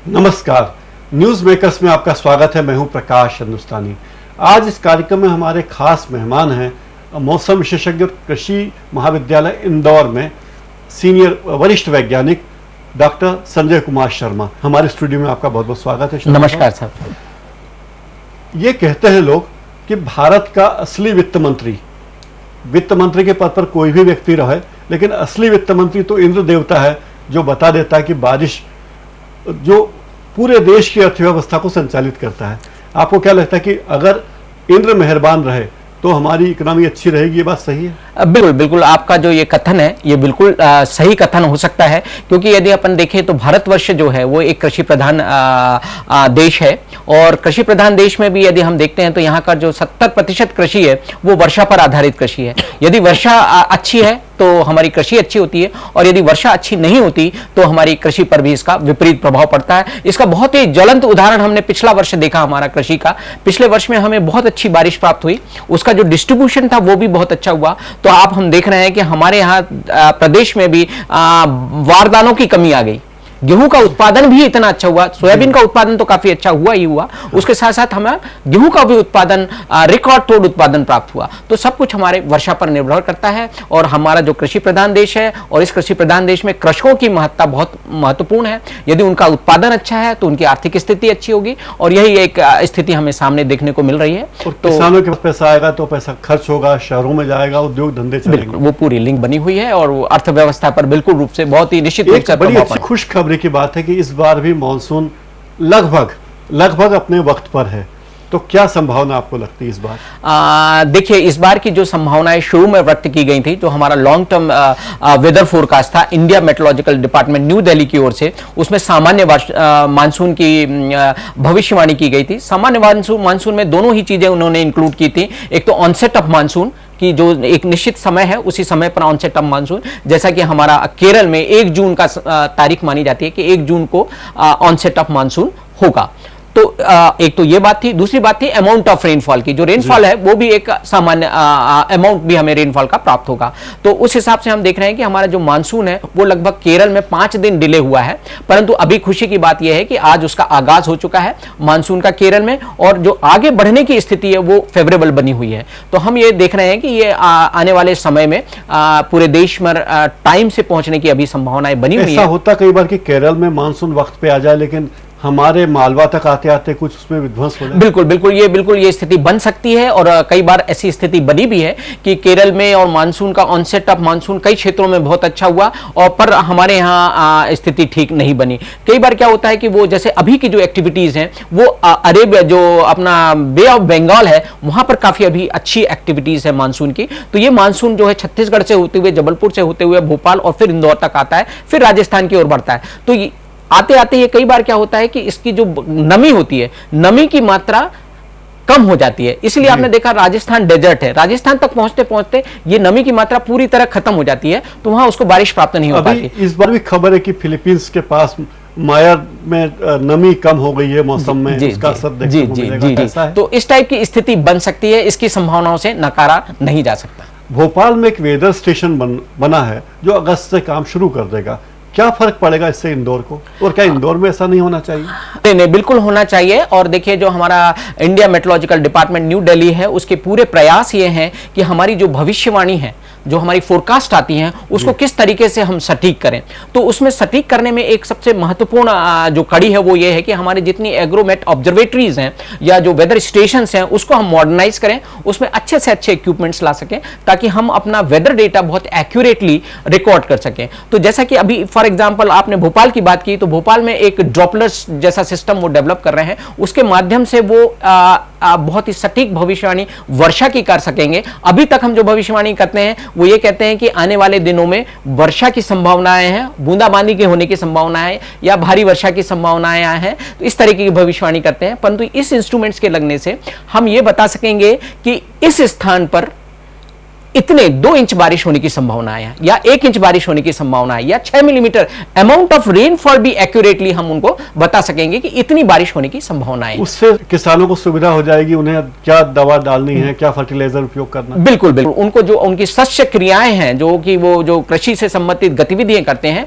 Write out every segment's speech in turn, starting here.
नमस्कार, news makers में आपका स्वागत है। मैं हूं प्रकाश हिंदुस्तानी। आज इस कार्यक्रम में हमारे खास मेहमान हैं मौसम विशेषज्ञ कृषि महाविद्यालय इंदौर में सीनियर वरिष्ठ वैज्ञानिक डॉक्टर संजय कुमार शर्मा। हमारे स्टूडियो में आपका बहुत बहुत स्वागत है। नमस्कार सर। ये कहते हैं लोग कि भारत का असली वित्त मंत्री के पद पर कोई भी व्यक्ति रहे, लेकिन असली वित्त मंत्री तो इंद्र देवता है, जो बता देता है कि बारिश जो पूरे देश की अर्थव्यवस्था को संचालित करता है। आपको क्या लगता है कि अगर इंद्र मेहरबान रहे तो हमारी इकोनॉमी अच्छी रहेगी? ये बात सही है? बिल्कुल बिल्कुल, आपका जो ये कथन है ये बिल्कुल सही कथन हो सकता है, क्योंकि यदि अपन देखें तो भारतवर्ष जो है वो एक कृषि प्रधान देश है, और कृषि प्रधान देश में भी यदि हम देखते हैं तो यहाँ का जो 70% कृषि है वो वर्षा पर आधारित कृषि है। यदि वर्षा अच्छी है तो हमारी कृषि अच्छी होती है, और यदि वर्षा अच्छी नहीं होती तो हमारी कृषि पर भी इसका विपरीत प्रभाव पड़ता है। इसका बहुत ही ज्वलंत उदाहरण हमने पिछला वर्ष देखा हमारा कृषि का। पिछले वर्ष में हमें बहुत अच्छी बारिश प्राप्त हुई, उसका जो डिस्ट्रीब्यूशन था वो भी बहुत अच्छा हुआ। तो आप हम देख रहे हैं कि हमारे यहाँ प्रदेश में भी बारदानों की कमी आ गई। गेहूं का उत्पादन भी इतना अच्छा हुआ, सोयाबीन का उत्पादन तो काफी अच्छा हुआ ही हुआ, उसके साथ साथ हमें गेहूं का भी उत्पादन रिकॉर्ड तोड़ उत्पादन प्राप्त हुआ। तो सब कुछ हमारे वर्षा पर निर्भर करता है, और हमारा जो कृषि प्रधान देश है, और इस कृषि प्रधान देश में कृषकों की महत्ता बहुत महत्वपूर्ण है। यदि उनका उत्पादन अच्छा है तो उनकी आर्थिक स्थिति अच्छी होगी, और यही एक स्थिति हमें सामने देखने को मिल रही है। तो किसानों के पास पैसा आएगा तो पैसा खर्च होगा, शहरों में जाएगा, उद्योग धंधे चलेंगे। वो पूरी लिंक बनी हुई है, और अर्थव्यवस्था पर बिल्कुल रूप से बहुत ही निश्चित रूप से बड़ी अच्छी खुशखबरी की बात है कि इस बार भी मानसून लगभग अपने वक्त पर है। तो क्या संभावना आपको लगती है इस बार? देखिए, इस बार की जो संभावनाएं शुरू में व्यक्त की गई थी, जो हमारा लॉन्ग टर्म वेदर फोरकास्ट था India meteorological department new Delhi की ओर से, उसमें सामान्य मानसून की भविष्यवाणी की गई थी। सामान्य मानसून में दोनों ही चीजें उन्होंने इंक्लूड की थी। एक तो ऑनसेट ऑफ मानसून कि जो एक निश्चित समय है उसी समय पर ऑनसेट ऑफ मानसून, जैसा कि हमारा केरल में 1 जून का तारीख मानी जाती है कि 1 जून को ऑनसेट ऑफ मानसून होगा। तो एक तो ये बात थी। दूसरी बात थी अमाउंट ऑफ रेनफॉल की। जो रेनफॉल है वो भी एक सामान्य अमाउंट भी हमें रेनफॉल का प्राप्त होगा। तो उस हिसाब से हम देख रहे हैं कि हमारा जो मानसून है वो लगभग केरल में 5 दिन डिले हुआ है, परंतु अभी खुशी की बात यह है कि आज उसका आगाज हो चुका है मानसून का केरल में, और जो आगे बढ़ने की स्थिति है वो फेवरेबल बनी हुई है। तो हम ये देख रहे हैं कि ये आने वाले समय में पूरे देश में टाइम से पहुंचने की अभी संभावनाएं बनी हुई है। ऐसा होता कई बार कि केरल में मानसून वक्त पे आ जाए, लेकिन हमारे मालवा तक आते आते कुछ उसमें विध्वंस हो जाए। बिल्कुल ये स्थिति बन सकती है, और कई बार ऐसी स्थिति बनी भी है कि केरल में और मानसून का ऑनसेट ऑफ मानसून कई क्षेत्रों में बहुत अच्छा हुआ, और पर हमारे यहाँ स्थिति ठीक नहीं बनी। कई बार क्या होता है कि वो जैसे अभी की जो एक्टिविटीज हैं वो अरेबिया जो अपना बे ऑफ बंगाल है वहां पर काफी अभी अच्छी एक्टिविटीज है मानसून की। तो ये मानसून जो है छत्तीसगढ़ से होते हुए, जबलपुर से होते हुए भोपाल और फिर इंदौर तक आता है, फिर राजस्थान की ओर बढ़ता है। तो आते आते ये कई बार क्या होता है कि इसकी जो नमी होती है, नमी की मात्रा कम हो जाती है। इसलिए आपने देखा राजस्थान डेजर्ट है, राजस्थान तक पहुंचते पहुंचते ये नमी की मात्रा पूरी तरह खत्म हो जाती है, तो वहां उसको बारिश प्राप्त नहीं हो पाती। इस बार भी खबर है कि फिलीपींस के पास मायर में नमी कम हो गई है मौसम में, उसका असर देखने को मिलेगा। कैसा है? तो इस टाइप की स्थिति बन सकती है, इसकी संभावनाओं से नकारा नहीं जा सकता। भोपाल में एक वेदर स्टेशन बना है जो अगस्त से काम शुरू कर देगा। क्या फर्क पड़ेगा इससे इंदौर को, और क्या इंदौर में ऐसा नहीं होना चाहिए? नहीं, बिल्कुल होना चाहिए। और देखिए, जो हमारा India meteorological department new Delhi है उसके पूरे प्रयास ये हैं कि हमारी जो भविष्यवाणी है, जो हमारी फोरकास्ट आती हैं, उसको किस तरीके से हम सटीक करें। तो उसमें सटीक करने में एक सबसे महत्वपूर्ण जो कड़ी है वो ये है कि हमारे जितनी एग्रोमेट ऑब्जर्वेटरीज हैं या जो वेदर स्टेशंस हैं उसको हम मॉडर्नाइज करें, उसमें अच्छे से अच्छे इक्विपमेंट्स ला सकें, ताकि हम अपना वेदर डेटा बहुत एक्यूरेटली रिकॉर्ड कर सकें। तो जैसा कि अभी फॉर एग्जाम्पल आपने भोपाल की बात की, तो भोपाल में एक ड्रॉपलर्स जैसा सिस्टम वो डेवलप कर रहे हैं, उसके माध्यम से वो बहुत ही सटीक भविष्यवाणी वर्षा की कर सकेंगे। अभी तक हम जो भविष्यवाणी करते हैं वो ये कहते हैं कि आने वाले दिनों में वर्षा की संभावनाएं हैं, बूंदाबांदी के होने की संभावनाएं हैं, या भारी वर्षा की संभावनाएं हैं। तो इस तरीके की भविष्यवाणी करते हैं, परंतु इस इंस्ट्रूमेंट्स के लगने से हम ये बता सकेंगे कि इस स्थान पर इतने 2 इंच बारिश होने की संभावना है या 1 इंच बारिश होने की संभावना है या 6 मिलीमीटर अमाउंट ऑफ रेनफॉल भी एक्यूरेटली हम उनको बता सकेंगे कि इतनी बारिश होने की संभावना है। उससे किसानों को सुविधा हो जाएगी, उन्हें क्या दवा डालनी है, क्या फर्टिलाइजर उपयोग करना। बिल्कुल बिल्कुल, उनको जो उनकी शस्य क्रियाएं हैं, जो कि वो जो कृषि से संबंधित गतिविधियां करते हैं,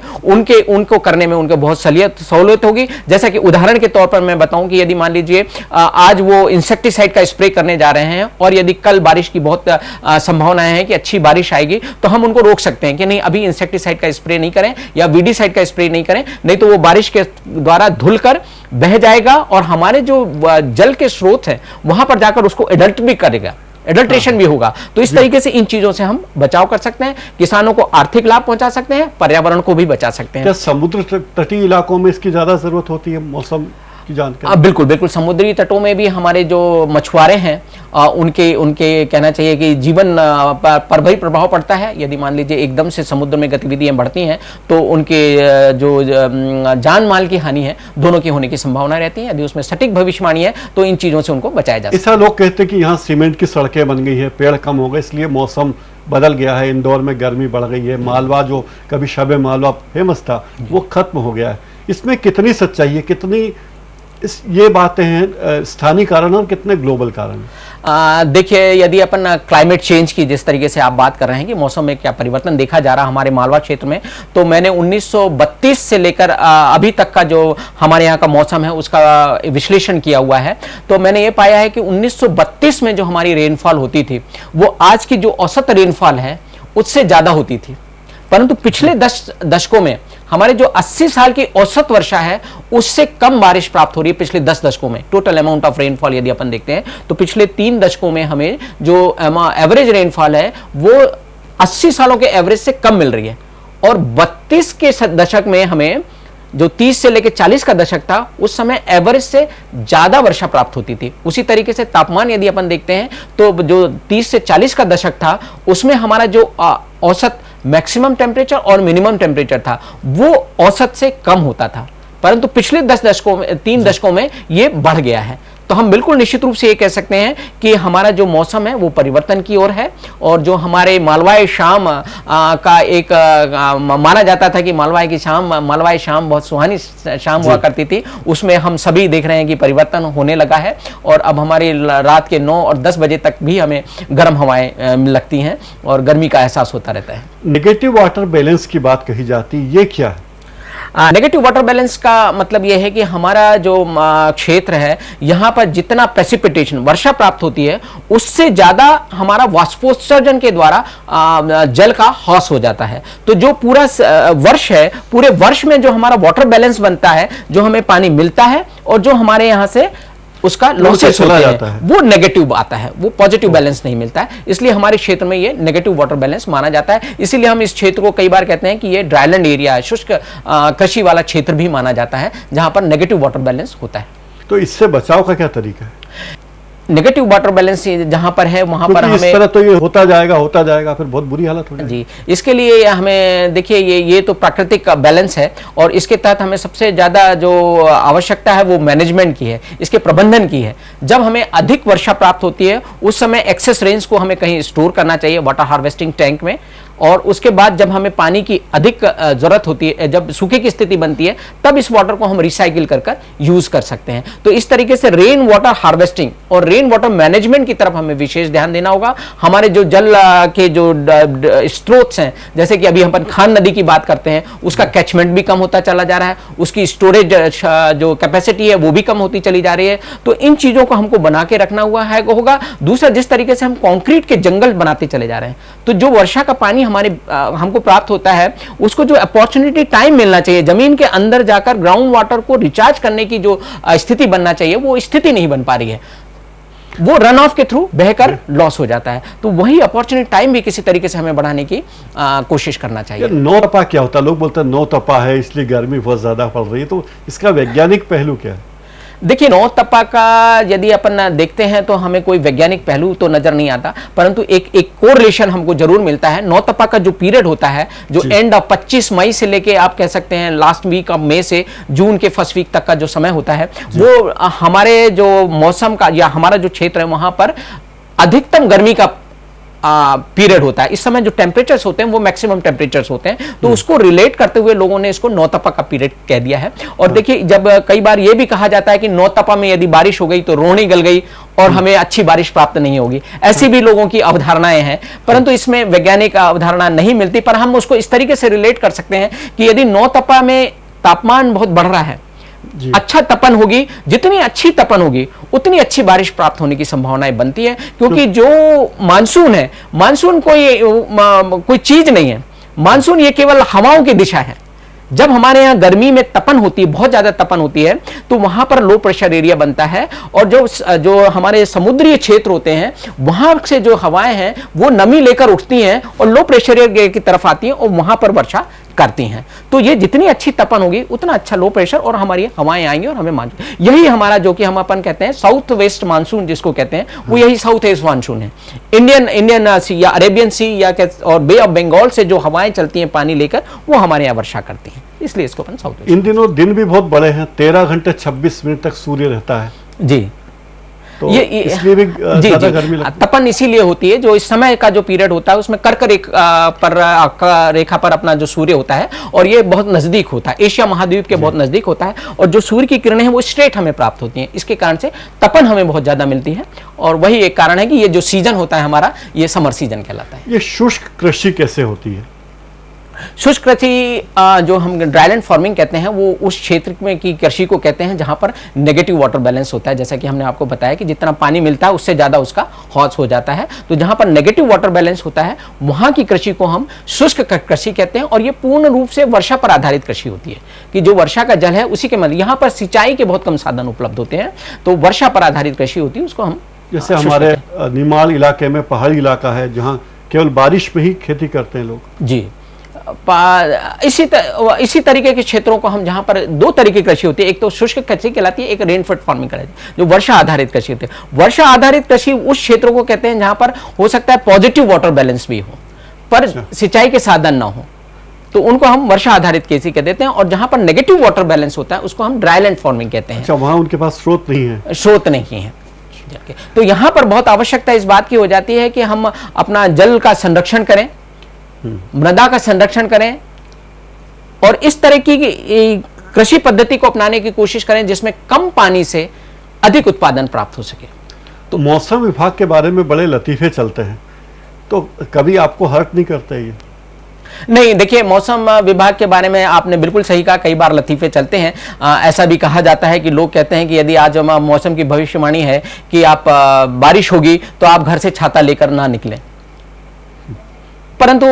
उनको करने में उनको बहुत सहूलियत होगी। जैसा कि उदाहरण के तौर पर मैं बताऊं कि यदि मान लीजिए आज वो इंसेक्टिसाइड का स्प्रे करने जा रहे हैं और यदि कल बारिश की बहुत संभावनाएं हैं कि अच्छी बारिश आएगी, तो हम उनको रोक सकते हैं कि नहीं, अभी इंसेक्टिसाइड का स्प्रे नहीं करें या वीडीसाइड का स्प्रे नहीं करें, नहीं तो वो बारिश के द्वारा धुलकर बह जाएगा और हमारे जो जल के स्रोत हैं वहां पर जाकर उसको एडल्ट भी करेगा, एडल्ट्रेशन भी होगा। तो इस तरीके से इन चीजों से हम बचाव कर सकते हैं, किसानों को आर्थिक लाभ पहुंचा सकते हैं, पर्यावरण को भी बचा सकते हैं। क्या समुद्र तटीय इलाकों में इसकी ज्यादा जरूरत होती है मौसम की जानकारी? बिल्कुल बिल्कुल, समुद्री तटों में भी हमारे जो मछुआरे हैं उनके कहना चाहिए कि जीवन पर भी प्रभाव पड़ता है। यदि मान लीजिए एकदम से समुद्र में गतिविधियां बढ़ती हैं तो उनके जो जान माल की हानि है दोनों की होने की संभावना रहती है। यदि उसमें सटीक भविष्यवाणी है तो इन चीजों से उनको बचाया जा सकता है। ऐसा लोग कहते हैं कि यहाँ सीमेंट की सड़कें बन गई है, पेड़ कम हो गए, इसलिए मौसम बदल गया है, इंदौर में गर्मी बढ़ गई है, मालवा जो कभी शबे मालवा फेमस था वो खत्म हो गया है। इसमें कितनी सच्चाई है, कितनी ये बातें हैं स्थानीय कारण और कितने ग्लोबल कारण? देखिए, यदि अपन क्लाइमेट चेंज की जिस तरीके से आप बात कर रहे हैं कि मौसम में क्या परिवर्तन देखा जा रहा है हमारे मालवा क्षेत्र में, तो मैंने 1932 से लेकर अभी तक का जो हमारे यहाँ का मौसम है उसका विश्लेषण किया हुआ है। तो मैंने ये पाया है कि 1932 में जो हमारी रेनफॉल होती थी वो आज की जो औसत रेनफॉल है उससे ज्यादा होती थी, परंतु पिछले 10 दशकों में हमारे जो 80 साल की औसत वर्षा है उससे कम बारिश प्राप्त हो रही है। पिछले 10 दशकों में टोटल अमाउंट ऑफ रेनफॉल यदि अपन देखते हैं तो पिछले 3 दशकों में हमें जो एवरेज रेनफॉल है वो 80 सालों के एवरेज से कम मिल रही है। और 32 के दशक में हमें जो 30 से लेकर 40 का दशक था उस समय एवरेज से ज्यादा वर्षा प्राप्त होती थी। उसी तरीके से तापमान यदि अपन देखते हैं तो जो 30 से 40 का दशक था उसमें हमारा जो औसत मैक्सिमम टेम्परेचर और मिनिमम टेम्परेचर था वो औसत से कम होता था, परंतु पिछले 10 दशकों में 3 दशकों में ये बढ़ गया है। तो हम बिल्कुल निश्चित रूप से ये कह सकते हैं कि हमारा जो मौसम है वो परिवर्तन की ओर है। और जो हमारे मालवाई शाम का एक माना जाता था कि मालवाई शाम बहुत सुहानी शाम हुआ करती थी, उसमें हम सभी देख रहे हैं कि परिवर्तन होने लगा है और अब हमारी रात के 9 और 10 बजे तक भी हमें गर्म हवाएं लगती हैं और गर्मी का एहसास होता रहता है। नेगेटिव वाटर बैलेंस की बात कही जाती है, ये क्या है? नेगेटिव वाटर बैलेंस का मतलब यह है कि हमारा जो क्षेत्र है यहाँ पर जितना प्रेसिपिटेशन वर्षा प्राप्त होती है उससे ज्यादा हमारा वाष्पोत्सर्जन के द्वारा जल का ह्रास हो जाता है। तो जो पूरा वर्ष है, पूरे वर्ष में जो हमारा वाटर बैलेंस बनता है, जो हमें पानी मिलता है और जो हमारे यहाँ से उसका लॉसेस होता है वो नेगेटिव आता है, वो पॉजिटिव बैलेंस नहीं मिलता है। इसलिए हमारे क्षेत्र में ये नेगेटिव वाटर बैलेंस माना जाता है। इसीलिए हम इस क्षेत्र को कई बार कहते हैं कि ये ड्राईलैंड एरिया है, शुष्क कृषि वाला क्षेत्र भी माना जाता है जहां पर नेगेटिव वाटर बैलेंस होता है। तो इससे बचाव का क्या तरीका है? नेगेटिव वाटर बैलेंस जहां पर है वहां पर हमें इस तरह तो ये होता जाएगा फिर बहुत बुरी हालत हो जाएगी। जी, इसके लिए हमें देखिए ये तो प्राकृतिक बैलेंस है और इसके तहत हमें सबसे ज्यादा जो आवश्यकता है वो मैनेजमेंट की है, इसके प्रबंधन की है। जब हमें अधिक वर्षा प्राप्त होती है उस समय एक्सेस रेंज को हमें कहीं स्टोर करना चाहिए वाटर हार्वेस्टिंग टैंक में, और उसके बाद जब हमें पानी की अधिक जरूरत होती है, जब सूखे की स्थिति बनती है, तब इस वाटर को हम रिसाइकिल कर यूज कर सकते हैं। तो इस तरीके से रेन वाटर हार्वेस्टिंग और रेन वाटर मैनेजमेंट की तरफ हमें विशेष ध्यान देना होगा। हमारे जो जल के जो स्रोत हैं, जैसे कि अभी हम खान नदी की बात करते हैं, उसका कैचमेंट भी कम होता चला जा रहा है, उसकी स्टोरेज जो कैपेसिटी है वो भी कम होती चली जा रही है। तो इन चीजों को हमको बना के रखना होगा। दूसरा, जिस तरीके से हम कंक्रीट के जंगल बनाते चले जा रहे हैं, तो जो वर्षा का पानी हमको प्राप्त होता है उसको जो अपॉर्चुनिटी टाइम मिलना चाहिए, जमीन के अंदर जाकर ग्राउंड वाटर को रिचार्ज करने की जो स्थिति बनना चाहिए वो स्थिति नहीं बन पा रही है, वो रन ऑफ के थ्रू बहकर लॉस हो जाता है। तो वही अपॉर्चुनिटी टाइम भी किसी तरीके से हमें बढ़ाने की कोशिश करना चाहिए। नौ तपा क्या होता है? लोग बोलते हैं नौ तपा है इसलिए गर्मी बहुत ज्यादा पड़ रही है, तो इसका वैज्ञानिक पहलू क्या है? देखिए, नौ तपा का यदि अपन देखते हैं तो हमें कोई वैज्ञानिक पहलू तो नजर नहीं आता, परंतु एक कोरिलेशन हमको जरूर मिलता है। नौ तपा का जो पीरियड होता है, जो एंड ऑफ 25 मई से लेके आप कह सकते हैं लास्ट वीक ऑफ मई से जून के फर्स्ट वीक तक का जो समय होता है, वो हमारे जो मौसम का या हमारा जो क्षेत्र है वहां पर अधिकतम गर्मी का पीरियड होता है, इस समय जो टेम्परेचर्स होते हैं वो मैक्सिमम टेम्परेचर्स होते हैं, तो उसको रिलेट करते हुए लोगों ने इसको नौतपा का पीरियड कह दिया है। और देखिए, जब कई बार ये भी कहा जाता है कि नौतपा में यदि बारिश हो गई तो रोहनी गल गई और हमें अच्छी बारिश प्राप्त नहीं होगी, ऐसी भी लोगों की अवधारणाएं हैं, परंतु इसमें वैज्ञानिक अवधारणा नहीं मिलती। पर हम उसको इस तरीके से रिलेट कर सकते हैं कि यदि नौतपा में तापमान बहुत बढ़ रहा है, अच्छा तपन होगी, जितनी अच्छी तपन होगी उतनी अच्छी बारिश प्राप्त होने की संभावनाएं बनती है, क्योंकि जो मानसून है, मानसून कोई चीज नहीं है, मानसून ये केवल हवाओं की दिशा है। जब हमारे यहाँ गर्मी में तपन होती है, बहुत ज्यादा तपन होती है, तो वहां पर लो प्रेशर एरिया बनता है, और जो हमारे समुद्री क्षेत्र होते हैं वहां से जो हवाएं हैं वो नमी लेकर उठती हैं और लो प्रेशर एरिया की तरफ आती हैं और वहां पर वर्षा करती हैं। तो ये जितनी अच्छी तपन होगी उतना अच्छा लो प्रेशर और हमारी हवाएं आएंगी और हमें मानसून, यही हमारा जो कि हम अपन कहते हैं साउथ वेस्ट मानसून जिसको कहते हैं, वो यही साउथ वेस्ट मानसून है। इंडियन सी या अरेबियन सी या और बे ऑफ बंगाल से जो हवाएं चलती हैं पानी लेकर, वो हमारे यहाँ वर्षा करती हैं, इसलिए इसको अपन साउथ वेस्ट। इन दिनों दिन भी बहुत बड़े हैं, 13 घंटे 26 मिनट तक सूर्य रहता है जी, तो इसलिए भी ज्यादा गर्मी लगती है। तपन इसीलिए होती है, जो इस समय का जो पीरियड होता है उसमें कर्क रेखा पर अपना जो सूर्य होता है, और ये बहुत नजदीक होता है, एशिया महाद्वीप के बहुत नजदीक होता है, और जो सूर्य की किरणें हैं वो स्ट्रेट हमें प्राप्त होती हैं, इसके कारण से तपन हमें बहुत ज्यादा मिलती है। और वही एक कारण है कि ये जो सीजन होता है हमारा, ये समर सीजन कहलाता है। ये शुष्क कृषि कैसे होती है? शुष्क कृषि जो हम ड्राईलैंड फार्मिंग कहते हैं, वो उस क्षेत्र में की कृषि को कहते हैं जहां पर नेगेटिव वाटर बैलेंस होता है। जैसा कि हमने आपको बताया कि जितना पानी मिलता है उससे ज्यादा उसका हौज हो जाता है, तो जहां पर नेगेटिव वाटर बैलेंस होता है वहां की कृषि को हम शुष्क कृषि कहते हैं। और ये पूर्ण रूप से वर्षा पर आधारित कृषि होती है, कि जो वर्षा का जल है उसी के मतलब, यहाँ पर सिंचाई के बहुत कम साधन उपलब्ध होते हैं, तो वर्षा पर आधारित कृषि होती है, उसको हम जैसे हमारे निमाड़ इलाके में पहाड़ी इलाका है जहाँ केवल बारिश में ही खेती करते हैं लोग। जी, इसी तरीके के क्षेत्रों को हम, जहां पर दो तरीके की कृषि होती है, एक तो शुष्क कृषि कहलाती है, एक रेनफेड फार्मिंग कहलाती है, जो वर्षा आधारित कृषि होती है। वर्षा आधारित कृषि उस क्षेत्रों को कहते हैं जहां पर हो सकता है पॉजिटिव वाटर बैलेंस भी हो पर सिंचाई के साधन ना हो, तो उनको हम वर्षा आधारित कृषि कह देते हैं। और जहां पर नेगेटिव वाटर बैलेंस होता है उसको हम ड्राईलैंड फार्मिंग कहते हैं। अच्छा, वहां उनके पास स्रोत नहीं है? स्रोत नहीं है, तो यहां पर बहुत आवश्यकता इस बात की हो जाती है कि हम अपना जल का संरक्षण करें, मृदा का संरक्षण करें, और इस तरह की कृषि पद्धति को अपनाने की कोशिश करें जिसमें कम पानी से अधिक उत्पादन प्राप्त हो सके। तो मौसम विभाग के बारे में बड़े लतीफे चलते हैं, तो कभी आपको हर्ट नहीं करते ये? नहीं, देखिए, मौसम विभाग के बारे में आपने बिल्कुल सही कहा, कई बार लतीफे चलते हैं। ऐसा भी कहा जाता है कि लोग कहते हैं कि यदि आज मौसम की भविष्यवाणी है कि आप बारिश होगी तो आप घर से छाता लेकर ना निकलें, परंतु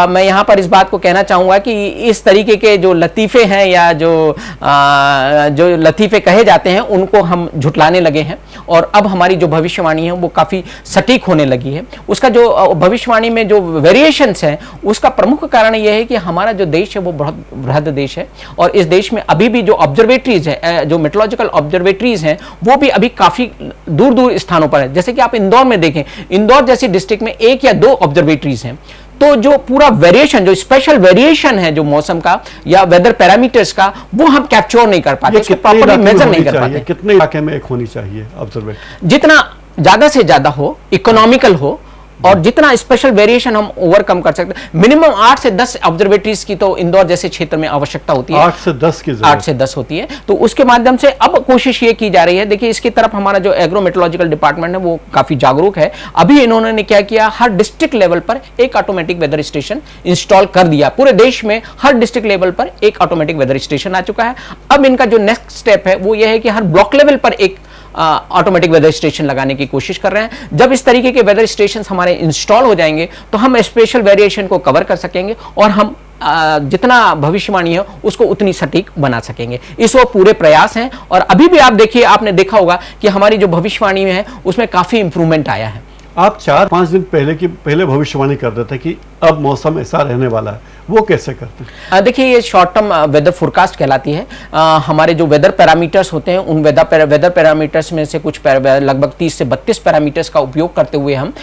मैं यहाँ पर इस बात को कहना चाहूँगा कि इस तरीके के जो लतीफ़े हैं या जो लतीफ़े कहे जाते हैं उनको हम झुटलाने लगे हैं, और अब हमारी जो भविष्यवाणी है वो काफ़ी सटीक होने लगी है। उसका जो भविष्यवाणी में जो वेरिएशंस हैं उसका प्रमुख कारण यह है कि हमारा जो देश है वो बहुत बृहद देश है, और इस देश में अभी भी जो ऑब्जर्वेटरीज है, जो मेट्रोलॉजिकल ऑब्जर्वेटरीज हैं, वो भी अभी काफ़ी दूर दूर स्थानों पर है। जैसे कि आप इंदौर में देखें, इंदौर जैसी डिस्ट्रिक्ट में 1 या 2 ऑब्जर्वेटरीज हैं, तो जो पूरा वेरिएशन, जो स्पेशल वेरिएशन है जो मौसम का या वेदर पैरामीटर्स का, वो हम कैप्चर नहीं कर पाते, उसको प्रॉपर्ली मेजर नहीं कर पाते। कितने इलाके में एक होनी चाहिए ऑब्जर्वेटरी? जितना ज्यादा से ज्यादा हो, इकोनॉमिकल हो, और जितना स्पेशल वेरिएशन हम ओवरकम कर सकते हैं। मिनिमम 8 से 10 ऑब्जर्वेटरीज की तो इंदौर जैसे क्षेत्र में आवश्यकता होती है। 8 से 10 की 8 से 10 होती है, तो उसके माध्यम से अब कोशिश ये की जा रही है। देखिए, इसकी तरफ हमारा जो एग्रो मेट्रोलॉजिकल डिपार्टमेंट है वो काफी जागरूक है। अभी इन्होंने क्या किया, हर डिस्ट्रिक्ट लेवल पर एक ऑटोमेटिक वेदर स्टेशन इंस्टॉल कर दिया। पूरे देश में हर डिस्ट्रिक्ट लेवल पर एक ऑटोमेटिक वेदर स्टेशन आ चुका है। अब इनका जो नेक्स्ट स्टेप है वो ये है कि हर ब्लॉक लेवल पर एक ऑटोमेटिक वेदर स्टेशन लगाने की कोशिश कर रहे हैं। जब इस तरीके के वेदर स्टेशन हमारे इंस्टॉल हो जाएंगे तो हम स्पेशल वेरिएशन को कवर कर सकेंगे, और हम जितना भविष्यवाणी है उसको उतनी सटीक बना सकेंगे। इस वो पूरे प्रयास हैं, और अभी भी आप देखिए, आपने देखा होगा कि हमारी जो भविष्यवाणी है उसमें काफी इंप्रूवमेंट आया है। आप 4-5 दिन पहले भविष्यवाणी कर देते कि अब मौसम ऐसा रहने वाला है, वो कैसे करते हैं? देखिए, ये शॉर्ट टर्म वेदर फोरकास्ट कहलाती है। हमारे जो वेदर पैरामीटर्स होते हैं, उन वेदर पैरामीटर्स में से कुछ लगभग 30 से 32 पैरामीटर्स का उपयोग करते हुए हम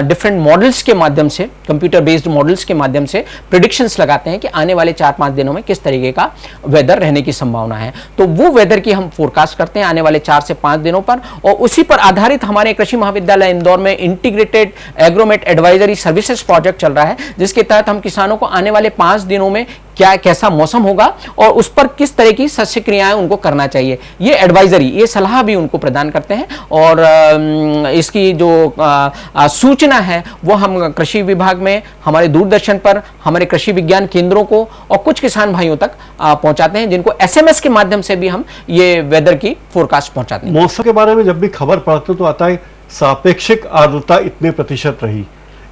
डिफरेंट मॉडल्स के माध्यम से, कंप्यूटर बेस्ड मॉडल्स के माध्यम से प्रेडिक्शंस लगाते हैं कि आने वाले 4-5 दिनों में किस तरीके का वेदर रहने की संभावना है। तो वो वेदर की हम फोरकास्ट करते हैं आने वाले 4 से 5 दिनों पर, और उसी पर आधारित हमारे कृषि महाविद्यालय इंदौर में integrated Agromet advisory services project चल रहा है, जिसके तहत हम किसानों को आने वाले 5 दिनों में कैसा मौसम होगा और उस पर किस तरह की सस्य क्रियाएं उनको करना चाहिए, ये एडवाइजरी, ये सलाह भी उनको प्रदान करते हैं। और इसकी जो सूचना है वो हम कृषि विभाग में, हमारे दूरदर्शन पर, हमारे कृषि विज्ञान केंद्रों को और कुछ किसान भाइयों तक पहुंचाते हैं, जिनको SMS के माध्यम से भी हम ये वेदर की फोरकास्ट पहुंचाते हैं। मौसम के बारे में जब भी खबर पढ़ते तो आता है सापेक्षिक आर्द्रता इतने प्रतिशत रही,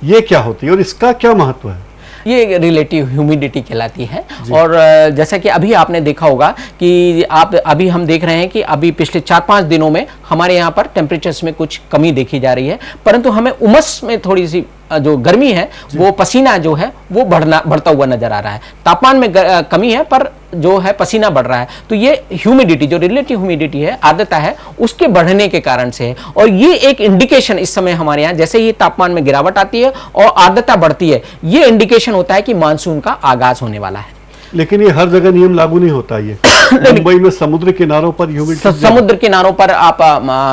ये क्या होती है और इसका क्या महत्व है? ये रिलेटिव ह्यूमिडिटी कहलाती है। और जैसा कि अभी आपने देखा होगा कि अभी हम देख रहे हैं कि अभी पिछले 4-5 दिनों में हमारे यहाँ पर टेम्परेचर्स में कुछ कमी देखी जा रही है, परंतु हमें उमस में थोड़ी सी जो गर्मी है, वो पसीना जो है वो बढ़ता हुआ नजर आ रहा है। तापमान में कमी है पर जो है पसीना बढ़ रहा है। तो ये ह्यूमिडिटी, जो रिलेटिव ह्यूमिडिटी है, आर्द्रता है, उसके बढ़ने के कारण से है। और ये एक इंडिकेशन इस समय हमारे यहाँ, जैसे ही तापमान में गिरावट आती है और आर्द्रता बढ़ती है, ये इंडिकेशन होता है कि मानसून का आगाज होने वाला है। लेकिन ये हर जगह नियम लागू नहीं होता। ये मुंबई में समुद्र किनारों पर समुद्र किनारों पर आप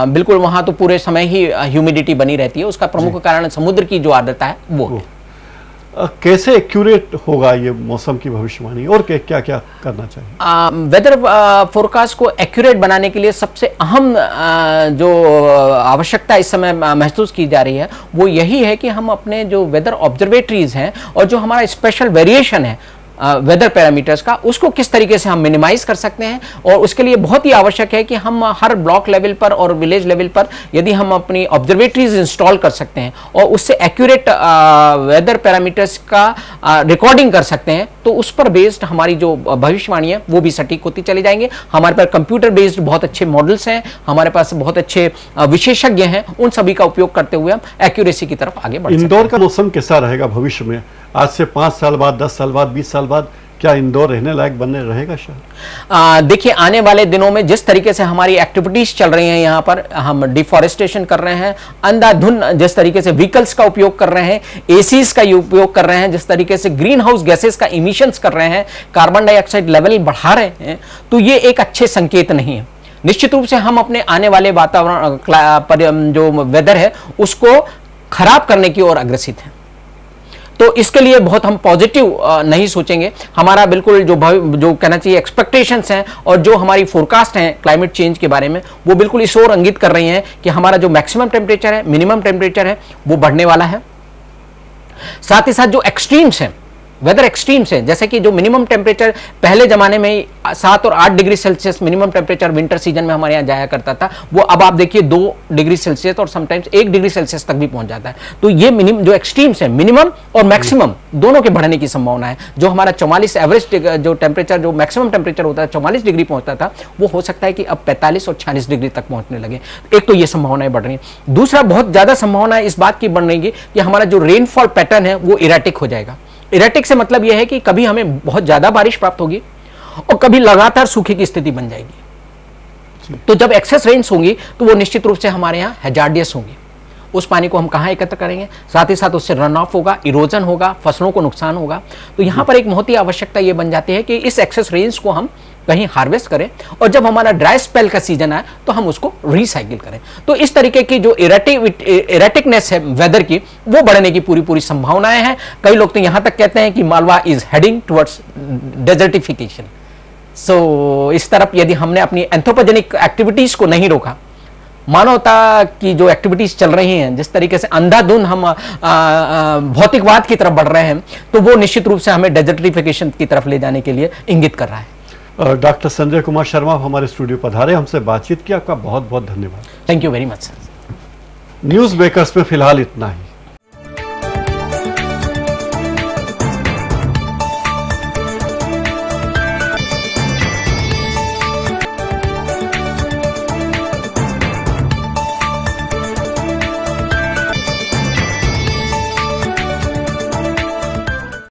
बिल्कुल, वहां तो पूरे समय ही ह्यूमिडिटी बनी रहती है। उसका प्रमुख कारण समुद्र की जो आर्द्रता है वो। कैसे एक्यूरेट होगा ये मौसम की भविष्यवाणी और क्या क्या करना चाहिए? वेदर फोरकास्ट को एक्यूरेट बनाने के लिए सबसे अहम जो आवश्यकता इस समय महसूस की जा रही है वो यही है कि हम अपने जो वेदर ऑब्जर्वेटरीज हैं और जो हमारा स्पेशल वेरिएशन है वेदर पैरामीटर्स का, उसको किस तरीके से हम मिनिमाइज कर सकते हैं। और उसके लिए बहुत ही आवश्यक है कि हम हर ब्लॉक लेवल पर और विलेज लेवल पर यदि हम अपनी ऑब्जर्वेटरीज इंस्टॉल कर सकते हैं और उससे एक्यूरेट वेदर पैरामीटर्स का रिकॉर्डिंग कर सकते हैं, तो उस पर बेस्ड हमारी जो भविष्यवाणी है वो भी सटीक होती चली जाएंगे। हमारे पास कंप्यूटर बेस्ड बहुत अच्छे मॉडल्स हैं, हमारे पास बहुत अच्छे विशेषज्ञ हैं, उन सभी का उपयोग करते हुए हम एक्यूरेसी की तरफ आगे बढ़ सकते हैं। इंदौर का मौसम कैसा रहेगा भविष्य में? आज से 5 साल बाद, 10 साल बाद, 20 साल बाद क्या इंदौर रहने लायक बनने रहेगा शहर? देखिए, आने वाले दिनों में जिस तरीके से हमारी एक्टिविटीज चल रही हैं, यहाँ पर हम डिफॉरेस्टेशन कर रहे हैं, अंधाधुंध जिस तरीके से व्हीकल्स का उपयोग कर रहे हैं, एसीज का उपयोग कर रहे हैं, जिस तरीके से ग्रीन हाउस गैसेस का इमिशंस कर रहे हैं, कार्बन डाइऑक्साइड लेवल बढ़ा रहे हैं, तो ये एक अच्छे संकेत नहीं है। निश्चित रूप से हम अपने आने वाले वातावरण जो वेदर है उसको खराब करने की ओर अग्रसित हैं। तो इसके लिए बहुत हम पॉजिटिव नहीं सोचेंगे। हमारा बिल्कुल जो कहना चाहिए एक्सपेक्टेशंस हैं और जो हमारी फोरकास्ट हैं क्लाइमेट चेंज के बारे में, वो बिल्कुल इस ओर इंगित कर रही हैं कि हमारा जो मैक्सिमम टेम्परेचर है, मिनिमम टेम्परेचर है, वो बढ़ने वाला है। साथ ही साथ जो एक्सट्रीम्स हैं, वेदर एक्सट्रीम्स हैं, जैसे कि जो मिनिमम टेम्परेचर पहले जमाने में 7 और 8 degree Celsius minimum temperature winter season में हमारे यहाँ जाया करता था, वो अब आप देखिए 2 डिग्री सेल्सियस और समटाइम्स 1 डिग्री सेल्सियस तक भी पहुंच जाता है। तो ये जो एक्सट्रीम्स हैं, मिनिमम और मैक्सिमम दोनों के बढ़ने की संभावना है। जो हमारा 44 एवरेज जो टेम्परेचर, जो मैक्सिमम टेम्परेचर होता है 44 डिग्री पहुंचता था, वो हो सकता है कि अब 45 और 46 डिग्री तक पहुंचने लगे। एक तो ये संभावनाएं बढ़ रही है। दूसरा, बहुत ज्यादा संभावना है इस बात की बढ़ रही है कि हमारा जो रेनफॉल पैटर्न है वो इरेटिक हो जाएगा। इरेटिक से मतलब यह है कि कभी हमें बहुत ज्यादा बारिश प्राप्त होगी और कभी लगातार सूखे की स्थिति बन जाएगी। तो जब एक्सेस रेन्स होंगी तो वो निश्चित रूप से हमारे यहाँ हैजार्डियस होंगी। उस पानी को हम कहाँ एकत्र करेंगे? साथ ही साथ उससे रन ऑफ होगा, इरोजन होगा, फसलों को नुकसान होगा। तो यहाँ पर एक बहुत ही आवश्यकता ये बन जाती है कि इस एक्सेस रेन्स को हम कहीं हार्वेस्ट करें और जब हमारा ड्राई स्पेल का सीजन आए तो हम उसको रिसाइकिल करें। तो इस तरीके की जो इरेटिकनेस है वेदर की, वो बढ़ने की पूरी संभावनाएं हैं। कई लोग तो यहां तक कहते हैं कि Malwa is heading towards desertification. So इस तरफ यदि हमने अपनी एंथ्रोपोजेनिक एक्टिविटीज को नहीं रोका, मानवता की जो एक्टिविटीज चल रही हैं, जिस तरीके से अंधाधुंध हम भौतिकवाद की तरफ बढ़ रहे हैं, तो वो निश्चित रूप से हमें डेजर्टिफिकेशन की तरफ ले जाने के लिए इंगित कर रहा है। डॉक्टर संजय कुमार शर्मा हमारे स्टूडियो पधारे, हमसे बातचीत की, आपका बहुत बहुत धन्यवाद। Thank you very much sir. News बेकर्स में फिलहाल इतना ही।